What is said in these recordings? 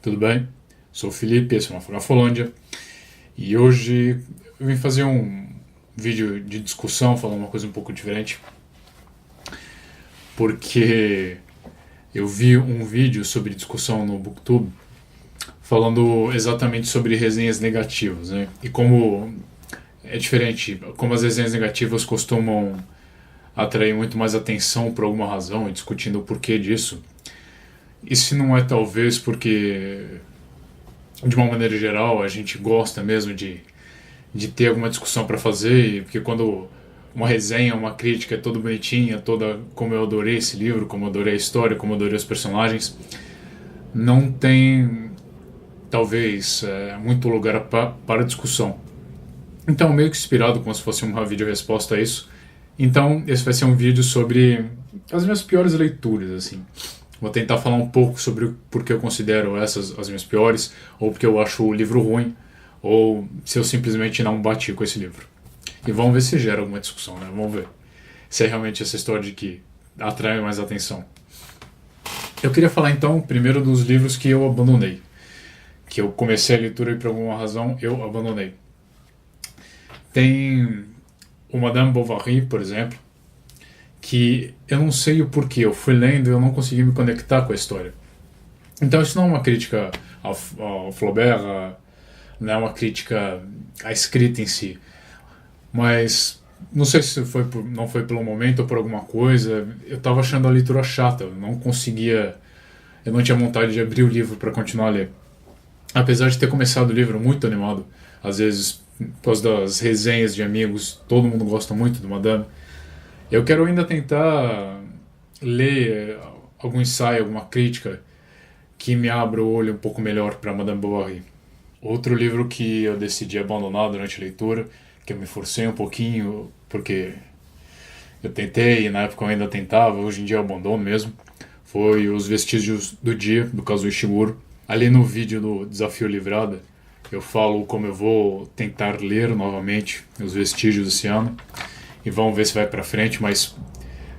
Tudo bem? Sou o Felipe, esse é uma Frafolândia e hoje eu vim fazer um vídeo de discussão, falando uma coisa um pouco diferente, porque eu vi um vídeo sobre discussão no BookTube falando exatamente sobre resenhas negativas, né? E como é diferente, como as resenhas negativas costumam atrair muito mais atenção por alguma razão e discutindo o porquê disso. E se não é talvez porque, de uma maneira geral, a gente gosta mesmo de ter alguma discussão para fazer, porque quando uma resenha, uma crítica é toda bonitinha, toda como eu adorei esse livro, como eu adorei a história, como eu adorei os personagens, não tem, talvez, muito lugar para discussão. Então, meio que inspirado como se fosse uma vídeo-resposta a isso, então esse vai ser um vídeo sobre as minhas piores leituras, assim. Vou tentar falar um pouco sobre o porquê eu considero essas as minhas piores, ou porque eu acho o livro ruim, ou se eu simplesmente não bati com esse livro. E vamos ver se gera alguma discussão, né? Vamos ver se é realmente essa história de que atrai mais atenção. Eu queria falar então primeiro dos livros que eu abandonei, que eu comecei a leitura e por alguma razão eu abandonei. Tem o Madame Bovary, por exemplo, que eu não sei o porquê, eu fui lendo e eu não consegui me conectar com a história. Então isso não é uma crítica ao Flaubert, não é uma crítica à escrita em si, mas não sei se não foi pelo momento ou por alguma coisa, eu estava achando a leitura chata, eu não conseguia, eu não tinha vontade de abrir o livro para continuar a ler. Apesar de ter começado o livro muito animado, às vezes por causa das resenhas de amigos, todo mundo gosta muito do Madame. Eu quero ainda tentar ler algum ensaio, alguma crítica que me abra o olho um pouco melhor para Madame Bovary. Outro livro que eu decidi abandonar durante a leitura, que eu me forcei um pouquinho, porque eu tentei e na época eu ainda tentava, hoje em dia eu abandono mesmo, foi Os Vestígios do Dia, do Kazuo Ishiguro. Ali no vídeo do Desafio Livrada, eu falo como eu vou tentar ler novamente Os Vestígios esse ano, e vamos ver se vai pra frente, mas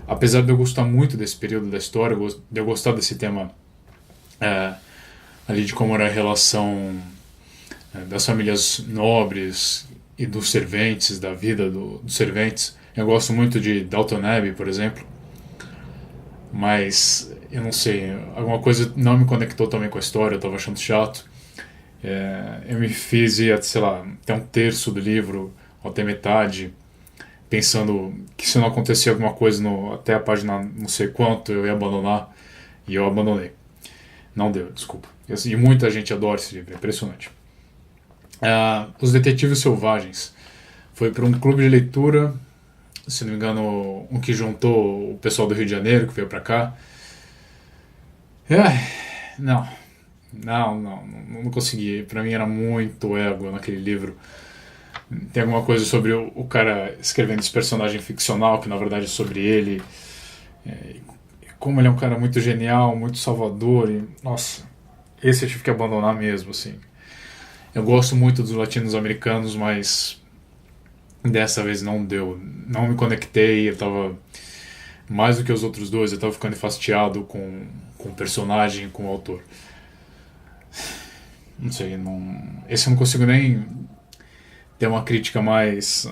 apesar de eu gostar muito desse período da história, de eu gostar desse tema ali de como era a relação das famílias nobres e dos serventes, da vida dos serventes, eu gosto muito de Downton Abbey, por exemplo, mas eu não sei, alguma coisa não me conectou também com a história, eu estava achando chato. Eu me fiz ir, sei lá, até um terço do livro, ou até metade, pensando que se não acontecia alguma coisa até a página não sei quanto, eu ia abandonar, e eu abandonei. Não deu, desculpa. E muita gente adora esse livro, é impressionante. Os Detetives Selvagens foi para um clube de leitura, se não me engano, um que juntou o pessoal do Rio de Janeiro, que veio para cá. Não consegui. Para mim era muito ego naquele livro. Tem alguma coisa sobre o cara escrevendo esse personagem ficcional, que na verdade é sobre ele. Como ele é um cara muito genial, muito salvador. E, nossa, esse eu tive que abandonar mesmo, assim. Eu gosto muito dos latinos-americanos, mas dessa vez não deu. Não me conectei, eu tava mais do que os outros dois, eu tava ficando enfastiado com o personagem, com o autor. Não sei, esse eu não consigo nem ter uma crítica mais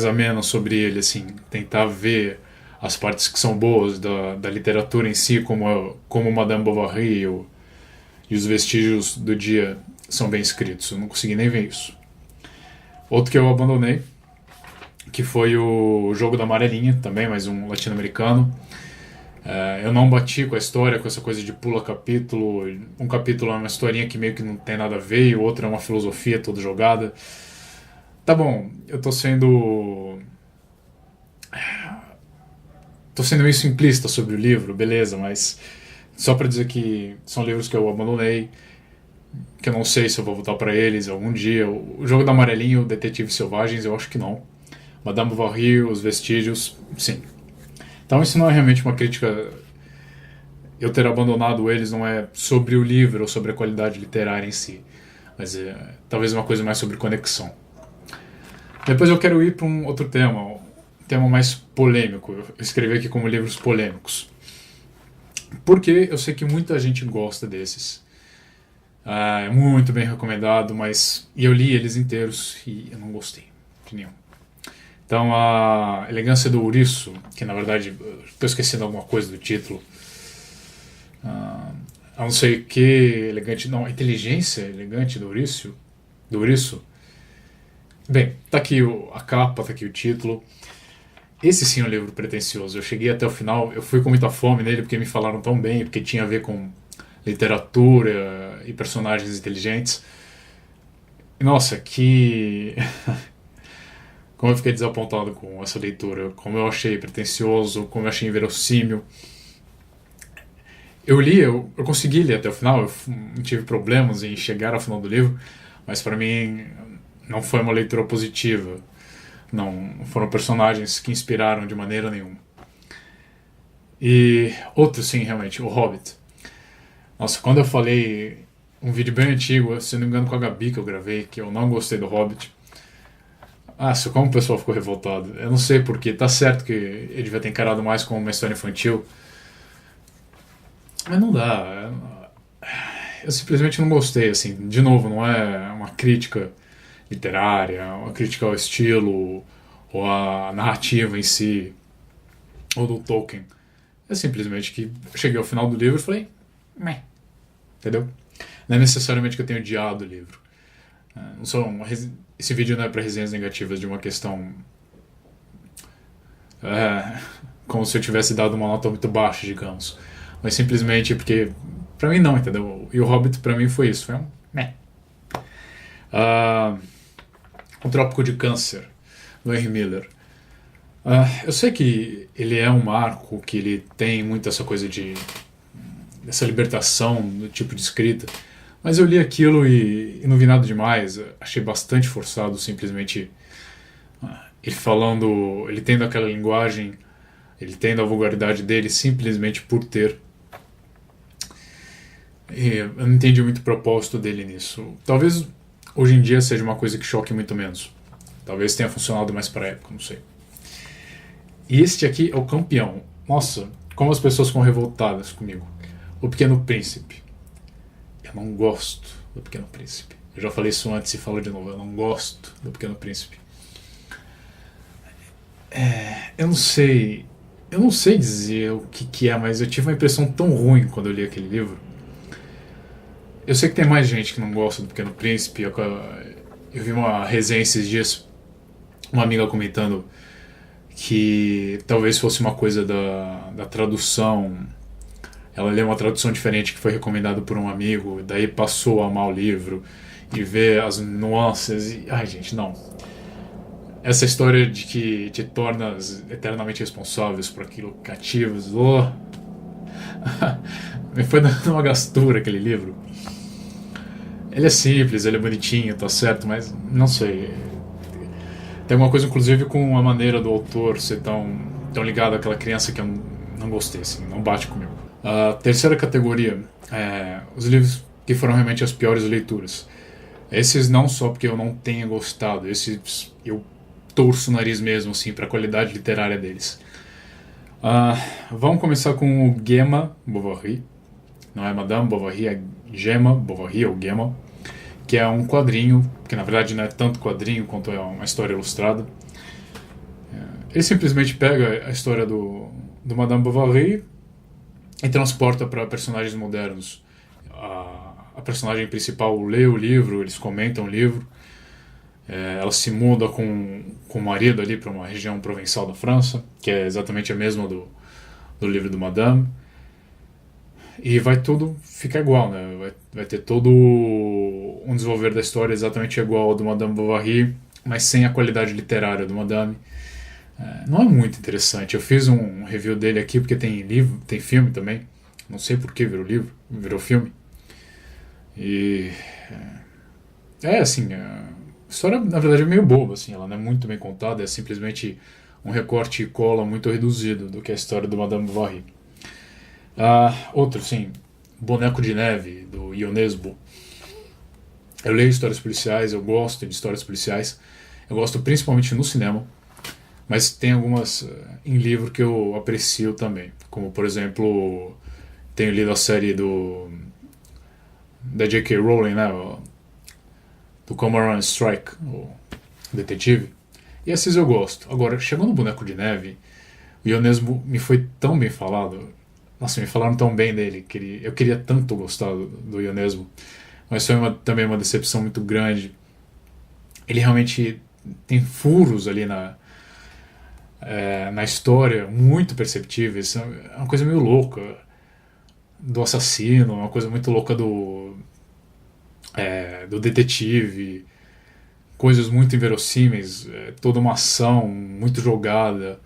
amena sobre ele, assim, tentar ver as partes que são boas da literatura em si, como Madame Bovary e Os Vestígios do Dia são bem escritos. Eu não consegui nem ver isso. Outro que eu abandonei, que foi o Jogo da Amarelinha, também, mais um latino-americano. Eu não bati com a história, com essa coisa de pula capítulo. Um capítulo é uma historinha que meio que não tem nada a ver, e o outro é uma filosofia toda jogada. Tá bom, eu tô sendo meio simplista sobre o livro, beleza, mas só pra dizer que são livros que eu abandonei, que eu não sei se eu vou voltar pra eles algum dia. O Jogo da Amarelinha, o Detetives Selvagens, eu acho que não. Madame Bovary, Os Vestígios, sim. Então isso não é realmente uma crítica. Eu ter abandonado eles não é sobre o livro ou sobre a qualidade literária em si, mas talvez uma coisa mais sobre conexão. Depois eu quero ir para um outro tema, um tema mais polêmico. Eu escrevi aqui como livros polêmicos, porque eu sei que muita gente gosta desses. É muito bem recomendado, mas eu li eles inteiros e eu não gostei de nenhum. Então, a Elegância do Ouriço, que na verdade, estou esquecendo alguma coisa do título, a não sei que elegante, não, a Inteligência Elegante do Ouriço. Bem, tá aqui a capa, tá aqui o título. Esse sim é um livro pretensioso. Eu cheguei até o final, eu fui com muita fome nele porque me falaram tão bem, porque tinha a ver com literatura e personagens inteligentes. Nossa, que. Como eu fiquei desapontado com essa leitura, como eu achei pretensioso, como eu achei inverossímil. Eu consegui ler até o final, eu não tive problemas em chegar ao final do livro, mas para mim não foi uma leitura positiva. Não foram personagens que inspiraram de maneira nenhuma. E outro, sim, realmente, o Hobbit. Nossa, quando eu falei um vídeo bem antigo, se não me engano com a Gabi que eu gravei, que eu não gostei do Hobbit. Nossa, como o pessoal ficou revoltado. Eu não sei porquê, tá certo que ele devia ter encarado mais como uma história infantil, mas não dá. Eu simplesmente não gostei, assim. De novo, não é uma crítica literária, uma crítica ao estilo ou à narrativa em si, ou do Tolkien. É simplesmente que eu cheguei ao final do livro e falei, meh, entendeu? Não é necessariamente que eu tenha odiado o livro. Não são esse vídeo não é para resenhas negativas de uma questão é, como se eu tivesse dado uma nota muito baixa, digamos. Mas simplesmente porque, pra mim não, entendeu? E o Hobbit pra mim foi isso, foi um meh. Uh, o Trópico de Câncer, do Henry Miller. Eu sei que ele é um marco, que ele tem muito essa coisa de essa libertação do tipo de escrita, mas eu li aquilo e não vi nada demais, achei bastante forçado simplesmente ele falando, ele tendo aquela linguagem, ele tendo a vulgaridade dele simplesmente por ter. E eu não entendi muito o propósito dele nisso. Talvez hoje em dia seja uma coisa que choque muito menos. Talvez tenha funcionado mais para a época, não sei. E este aqui é o campeão. Nossa, como as pessoas ficam revoltadas comigo. O Pequeno Príncipe. Eu não gosto do Pequeno Príncipe. Eu já falei isso antes e falo de novo. Eu não gosto do Pequeno Príncipe. Eu não sei. Eu não sei dizer o que é, mas eu tive uma impressão tão ruim quando eu li aquele livro. Eu sei que tem mais gente que não gosta do Pequeno Príncipe. Eu vi uma resenha esses dias, uma amiga comentando que talvez fosse uma coisa da tradução. Ela leu uma tradução diferente que foi recomendada por um amigo, daí passou a amar o livro e ver as nuances. Ai, gente, não. Essa história de que te tornas eternamente responsáveis por aquilo que cativas. Oh. Me foi dando uma gastura aquele livro. Ele é simples, ele é bonitinho, tá certo, mas não sei. Tem alguma coisa, inclusive, com a maneira do autor ser tão ligado àquela criança que eu não gostei, assim, não bate comigo. A terceira categoria é os livros que foram realmente as piores leituras. Esses não só porque eu não tenha gostado, esses eu torço o nariz mesmo, assim, para a qualidade literária deles. Vamos começar com o Gemma Bovary. Não é Madame Bovary, é Gemma Bovary, ou Gemma, que é um quadrinho, que na verdade não é tanto quadrinho quanto é uma história ilustrada. Ele simplesmente pega a história do Madame Bovary e transporta para personagens modernos. A personagem principal lê o livro, eles comentam o livro, ela se muda com o marido ali para uma região provençal da França, que é exatamente a mesma do livro do Madame. E vai tudo ficar igual, né? Vai ter todo um desenvolver da história exatamente igual ao do Madame Bovary, mas sem a qualidade literária do Madame. Não é muito interessante. Eu fiz um review dele aqui porque tem livro, tem filme também. Não sei por que virou livro, virou filme. E assim, a história na verdade é meio boba, assim, ela não é muito bem contada, é simplesmente um recorte e cola muito reduzido do que é a história do Madame Bovary. Outro, sim, Boneco de Neve, do Ionesbo. Eu leio histórias policiais, eu gosto de histórias policiais. Eu gosto principalmente no cinema, mas tem algumas em livro que eu aprecio também. Como, por exemplo, tenho lido a série da J.K. Rowling, né? Do Cormoran Strike, o detetive. E esses eu gosto. Agora, chegando no Boneco de Neve, o Ionesmo me foi tão bem falado. Nossa, me falaram tão bem dele, que eu queria tanto gostar do Ionesmo. Mas foi também uma decepção muito grande. Ele realmente tem furos ali na história, muito perceptíveis. É uma coisa meio louca do assassino, uma coisa muito louca do detetive, coisas muito inverossímeis, toda uma ação muito jogada,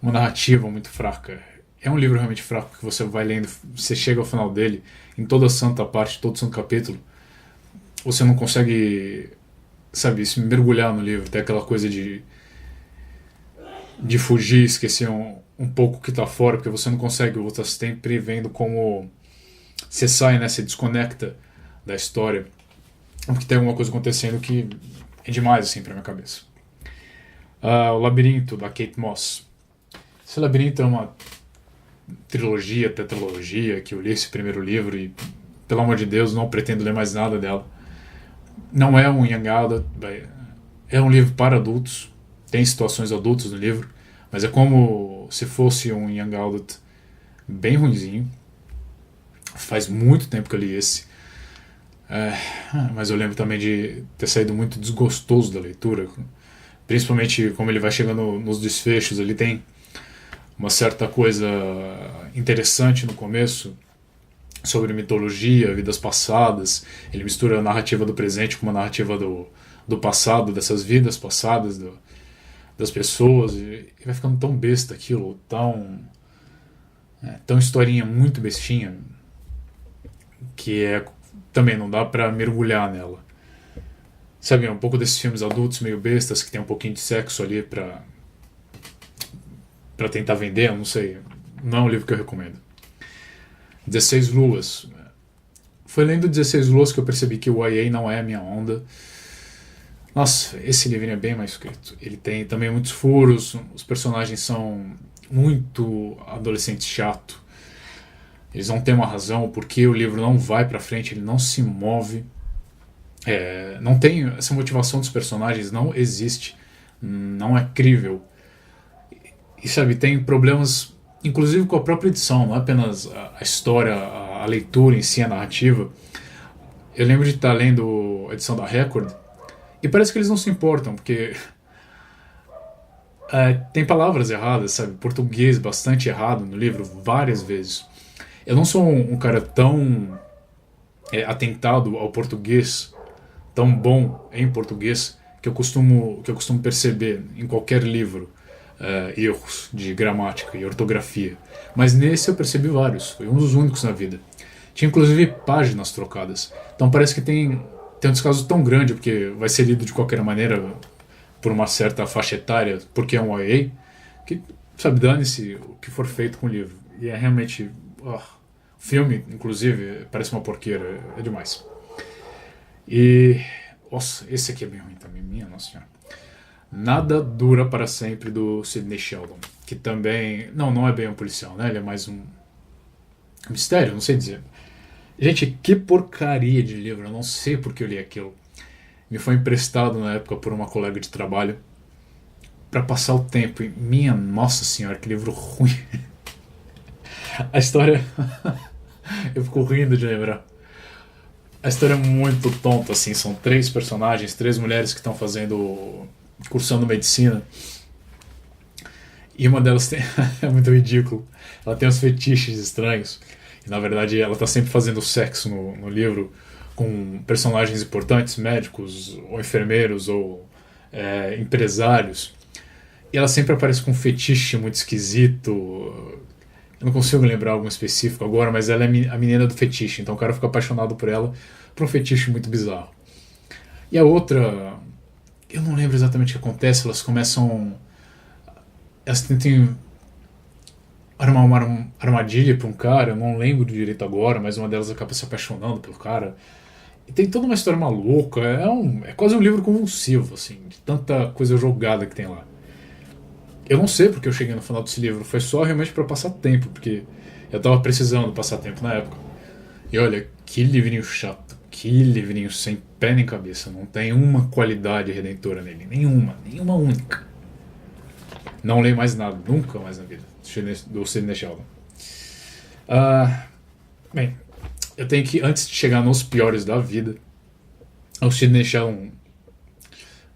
uma narrativa muito fraca. É um livro realmente fraco que você vai lendo, você chega ao final dele, em toda santa parte, todo santo capítulo, você não consegue, sabe, se mergulhar no livro, tem aquela coisa de fugir, esquecer um pouco o que está fora, porque você não consegue, você está sempre vendo como você sai, né, você desconecta da história, porque tem alguma coisa acontecendo que é demais assim pra minha cabeça. O Labirinto, da Kate Moss. Esse Labirinto é uma trilogia, tetralogia, que eu li esse primeiro livro e, pelo amor de Deus, não pretendo ler mais nada dela. Não é um young adult, é um livro para adultos, tem situações adultas no livro, mas é como se fosse um young adult bem ruinzinho. Faz muito tempo que eu li esse. Mas eu lembro também de ter saído muito desgostoso da leitura, principalmente como ele vai chegando nos desfechos. Ele tem uma certa coisa interessante no começo sobre mitologia, vidas passadas. Ele mistura a narrativa do presente com uma narrativa do passado, dessas vidas passadas das pessoas, e vai ficando tão besta aquilo, tão historinha muito bestinha, que também não dá pra mergulhar nela. Sabe, um pouco desses filmes adultos meio bestas que tem um pouquinho de sexo ali pra tentar vender, eu não sei. Não é um livro que eu recomendo. 16 Luas. Foi lendo 16 Luas que eu percebi que o YA não é a minha onda. Nossa, esse livrinho é bem mais escrito. Ele tem também muitos furos, os personagens são muito adolescente chato. Eles não têm uma razão, porque o livro não vai pra frente, ele não se move. Não tem essa motivação dos personagens, não existe. Não é crível. E sabe, tem problemas, inclusive com a própria edição, não é apenas a história, a leitura em si, a narrativa. Eu lembro de estar lendo a edição da Record, e parece que eles não se importam, porque tem palavras erradas, sabe? Português bastante errado no livro, várias vezes. Eu não sou um cara tão atentado ao português, tão bom em português, que eu costumo perceber em qualquer livro erros de gramática e ortografia. Mas nesse eu percebi vários, foi um dos únicos na vida. Tinha inclusive páginas trocadas. Então parece que tem um descaso tão grande, porque vai ser lido de qualquer maneira por uma certa faixa etária, porque é um YA, que, sabe, dane-se o que for feito com o livro. E é realmente... o filme, inclusive, parece uma porqueira, é demais. E... nossa, esse aqui é bem ruim também, minha nossa senhora. Nada Dura para Sempre, do Sidney Sheldon, que também... não é bem um policial, né? Ele é mais um mistério, não sei dizer. Gente, que porcaria de livro, eu não sei porque eu li aquilo. Me foi emprestado na época por uma colega de trabalho para passar o tempo. E minha nossa senhora, que livro ruim. A história... eu fico rindo de lembrar. A história é muito tonta, assim. São 3 personagens, 3 mulheres que estão cursando medicina. E uma delas é muito ridículo. Ela tem uns fetiches estranhos. E na verdade ela está sempre fazendo sexo no livro com personagens importantes, médicos, ou enfermeiros, ou empresários. E ela sempre aparece com um fetiche muito esquisito. Eu não consigo lembrar algum específico agora, mas ela é a menina do fetiche. Então o cara fica apaixonado por ela por um fetiche muito bizarro. E a outra... eu não lembro exatamente o que acontece. Elas tentam armar uma armadilha para um cara. Eu não lembro direito agora, mas uma delas acaba se apaixonando pelo cara. E tem toda uma história maluca. É quase um livro convulsivo, assim, de tanta coisa jogada que tem lá. Eu não sei porque eu cheguei no final desse livro. Foi só realmente para passar tempo, porque eu tava precisando passar tempo na época. E olha, que livrinho chato. Que livrinho sem pé nem cabeça. Não tem uma qualidade redentora nele. Nenhuma única. Não leio mais nada, nunca mais na vida, do Sidney Sheldon. Bem, eu tenho que, antes de chegar nos piores da vida, o Sidney Sheldon,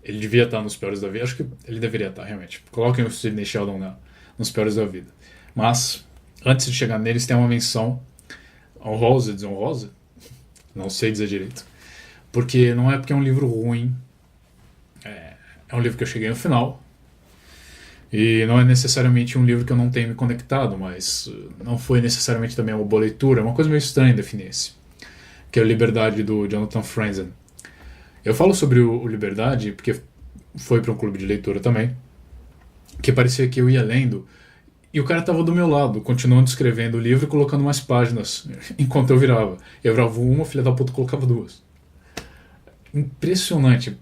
ele devia estar nos piores da vida. Acho que ele deveria estar, realmente. Coloquem o Sidney Sheldon nos piores da vida. Mas, antes de chegar neles, tem uma menção honrosa, desonrosa? Não sei dizer direito. Porque não é porque é um livro ruim. É um livro que eu cheguei no final. E não é necessariamente um livro que eu não tenha me conectado, mas não foi necessariamente também uma boa leitura. É uma coisa meio estranha definir esse. Que é o Liberdade, do Jonathan Franzen. Eu falo sobre o Liberdade porque foi para um clube de leitura também. Que parecia que eu ia lendo e o cara estava do meu lado, continuando escrevendo o livro e colocando mais páginas enquanto eu virava. Eu virava uma, filha da puta colocava duas. Impressionante.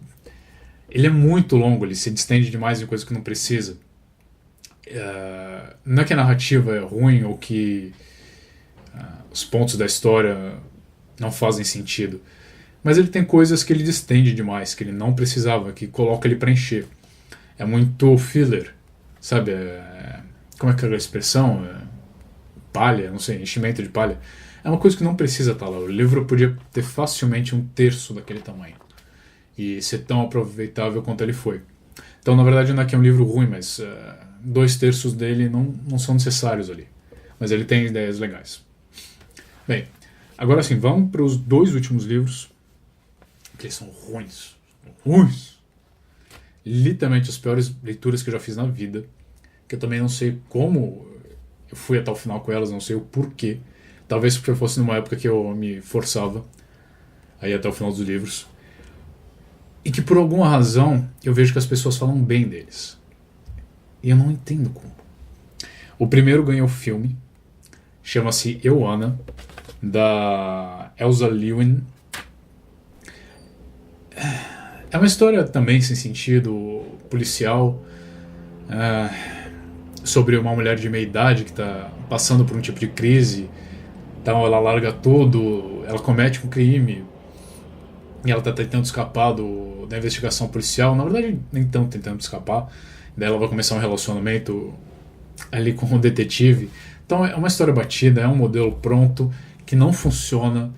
Ele é muito longo, ele se distende demais em coisas que não precisa. Não é que a narrativa é ruim ou que os pontos da história não fazem sentido, mas ele tem coisas que ele distende demais, que ele não precisava, que coloca ele para encher. É muito filler, sabe? Como é que é a expressão? Palha, não sei, enchimento de palha. É uma coisa que não precisa estar lá. O livro podia ter facilmente um terço daquele tamanho e ser tão aproveitável quanto ele foi. Então, na verdade, não é que é um livro ruim, mas 2/3 dele não são necessários ali. Mas ele tem ideias legais. Bem, agora sim, vamos para os 2 últimos livros, que eles são ruins. Literalmente as piores leituras que eu já fiz na vida, que eu também não sei como eu fui até o final com elas, não sei o porquê. Talvez porque fosse numa época que eu me forçava a ir até o final dos livros. E que por alguma razão eu vejo que as pessoas falam bem deles. E eu não entendo como. O primeiro ganhou o filme, chama-se Eu, Anna, da Elsa Lewin. É uma história também sem sentido, policial, sobre uma mulher de meia idade que está passando por um tipo de crise. Então ela larga tudo, ela comete um crime e ela está tentando escapar da investigação policial. Na verdade, nem tão tentando escapar. Daí ela vai começar um relacionamento ali com o detetive. Então é uma história batida, é um modelo pronto que não funciona.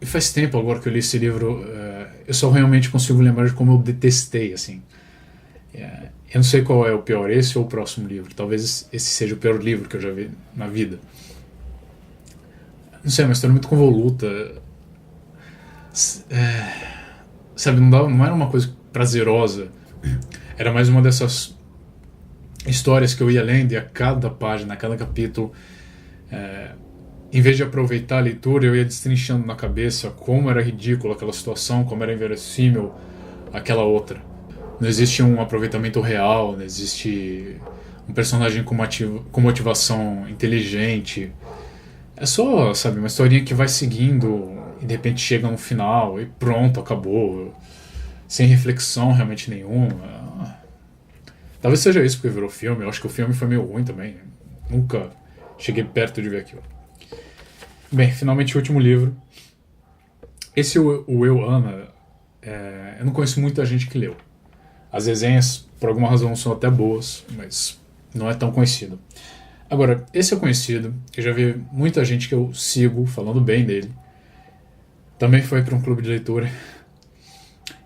E faz tempo agora que eu li esse livro, eu só realmente consigo lembrar de como eu detestei, assim. Eu não sei qual é o pior, esse ou o próximo livro. Talvez esse seja o pior livro que eu já vi na vida. Não sei, é uma história muito convoluta. Sabe, não era uma coisa prazerosa. Era mais uma dessas histórias que eu ia lendo e a cada página, a cada capítulo, em vez de aproveitar a leitura, eu ia destrinchando na cabeça como era ridículo aquela situação, como era inverossímil aquela outra. Não existe um aproveitamento real, não existe um personagem com motivação inteligente. É só, sabe, uma historinha que vai seguindo e de repente chega no final e pronto, acabou. Sem reflexão realmente nenhuma. Talvez seja isso porque virou filme. Eu acho que o filme foi meio ruim também. Nunca cheguei perto de ver aquilo. Bem, finalmente o último livro. Esse, o Eu, Anna, eu não conheço muita gente que leu. As resenhas, por alguma razão, são até boas, mas não é tão conhecido. Agora, esse é conhecido. Eu já vi muita gente que eu sigo falando bem dele. Também foi para um clube de leitura.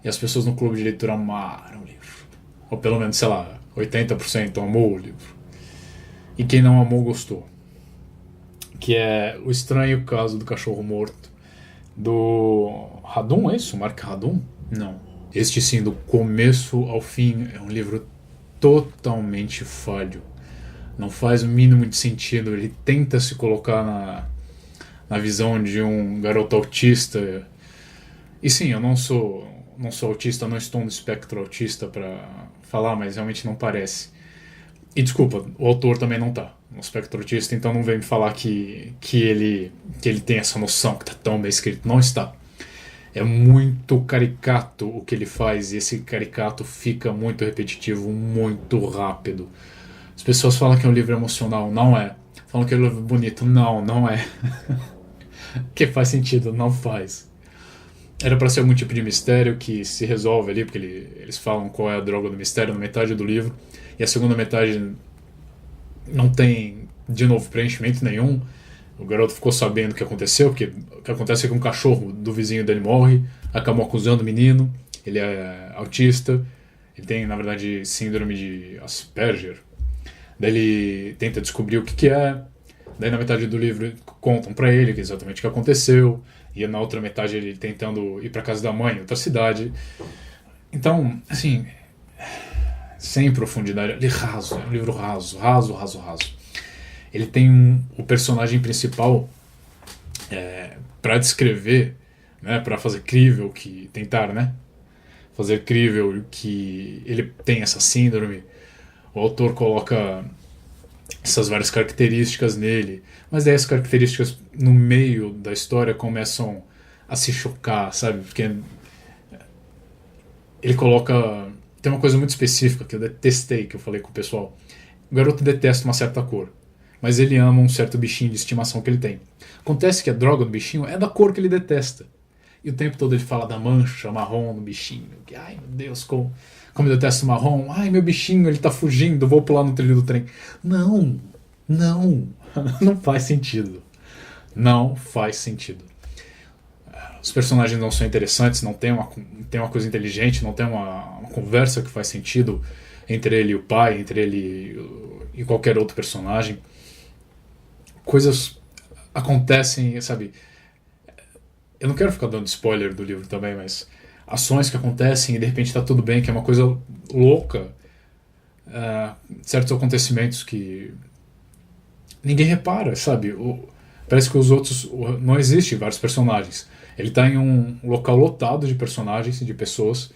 E as pessoas no clube de leitura amaram o livro. Ou pelo menos, sei lá, 80% amou o livro. E quem não amou, gostou. Que é O Estranho Caso do Cachorro Morto, do Hadum, é isso? Mark Hadum? Não. Este sim, do começo ao fim, é um livro totalmente falho. Não faz o mínimo de sentido. Ele tenta se colocar na visão de um garoto autista. E sim, eu não sou autista, não estou no espectro autista para falar, mas realmente não parece. E desculpa, o autor também não tá no espectro autista, então não vem me falar que ele tem essa noção, que tá tão bem escrito. Não está. É muito caricato o que ele faz, e esse caricato fica muito repetitivo, muito rápido. As pessoas falam que é um livro emocional, não é. Falam que é um livro bonito, não é. Que faz sentido, não faz. era para ser algum tipo de mistério que se resolve ali, porque eles falam qual é a droga do mistério na metade do livro, e a segunda metade não tem, de novo, preenchimento nenhum. O garoto ficou sabendo o que aconteceu, porque o que acontece é que um cachorro do vizinho dele morre, acabou acusando o menino, ele é autista, ele tem, na verdade, síndrome de Asperger. Daí ele tenta descobrir o que é, daí na metade do livro contam pra ele exatamente o que aconteceu, e na outra metade ele tentando ir pra casa da mãe em outra cidade. Então, assim, sem profundidade, ele raso, é um livro raso, raso, raso, raso. Ele tem o personagem principal para descrever, né, para fazer crível que tentar, né, fazer crível que ele tem essa síndrome. O autor coloca essas várias características nele, mas daí as características no meio da história começam a se chocar, sabe? Porque ele coloca. Tem uma coisa muito específica que eu detestei, que eu falei com o pessoal. O garoto detesta uma certa cor, mas ele ama um certo bichinho de estimação que ele tem. Acontece que a droga do bichinho é da cor que ele detesta. E o tempo todo ele fala da mancha marrom no bichinho. Que, ai meu Deus, como eu detesto marrom. Ai meu bichinho, ele tá fugindo, vou pular no trilho do trem. Não, não, não faz sentido. Não faz sentido. Os personagens não são interessantes, não tem uma coisa inteligente, não tem uma conversa que faz sentido entre ele e o pai, entre ele e qualquer outro personagem. Coisas acontecem, sabe? Eu não quero ficar dando spoiler do livro também, mas ações que acontecem e de repente tá tudo bem, que é uma coisa louca. Certos acontecimentos que ninguém repara, sabe? Parece que os outros. Não existem vários personagens. Ele tá em um local lotado de personagens, de pessoas,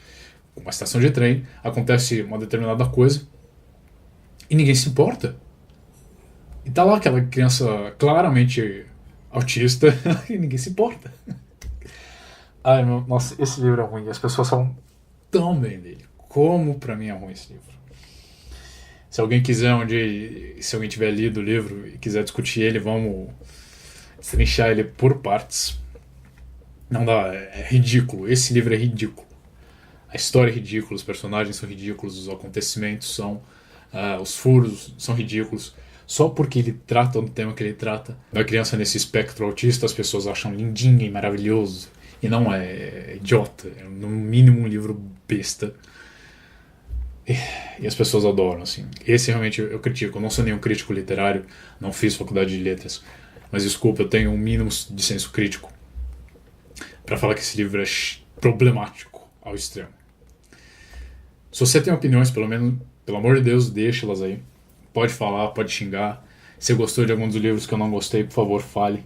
uma estação de trem, acontece uma determinada coisa e ninguém se importa. E tá lá aquela criança claramente autista e ninguém se importa. Ai, meu, nossa, esse livro é ruim. As pessoas falam tão bem dele. Como pra mim é ruim esse livro. Se alguém quiser se alguém tiver lido o livro e quiser discutir ele, vamos trinchar ele por partes. Não dá, é ridículo. Esse livro é ridículo. A história é ridícula, os personagens são ridículos, os acontecimentos são. Os furos são ridículos. Só porque ele trata do tema que ele trata da criança nesse espectro autista, as pessoas acham lindinho e maravilhoso. E não é idiota. É no mínimo um livro besta. E as pessoas adoram, assim. Esse realmente eu critico. Eu não sou nenhum crítico literário, não fiz faculdade de letras. Mas desculpa, eu tenho um mínimo de senso crítico para falar que esse livro é problemático ao extremo. Se você tem opiniões, pelo menos, pelo amor de Deus, deixa-las aí. Pode falar, pode xingar. Se gostou de algum dos livros que eu não gostei, por favor, fale.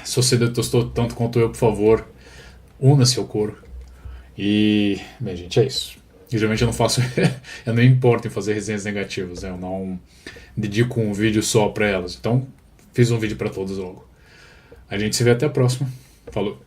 Se você detestou tanto quanto eu, por favor, una-se ao coro. E, bem, gente, é isso. Geralmente eu não faço. Eu não me importo em fazer resenhas negativas, né? Eu não dedico um vídeo só pra elas. Então, fiz um vídeo pra todos logo. A gente se vê até a próxima. Falou.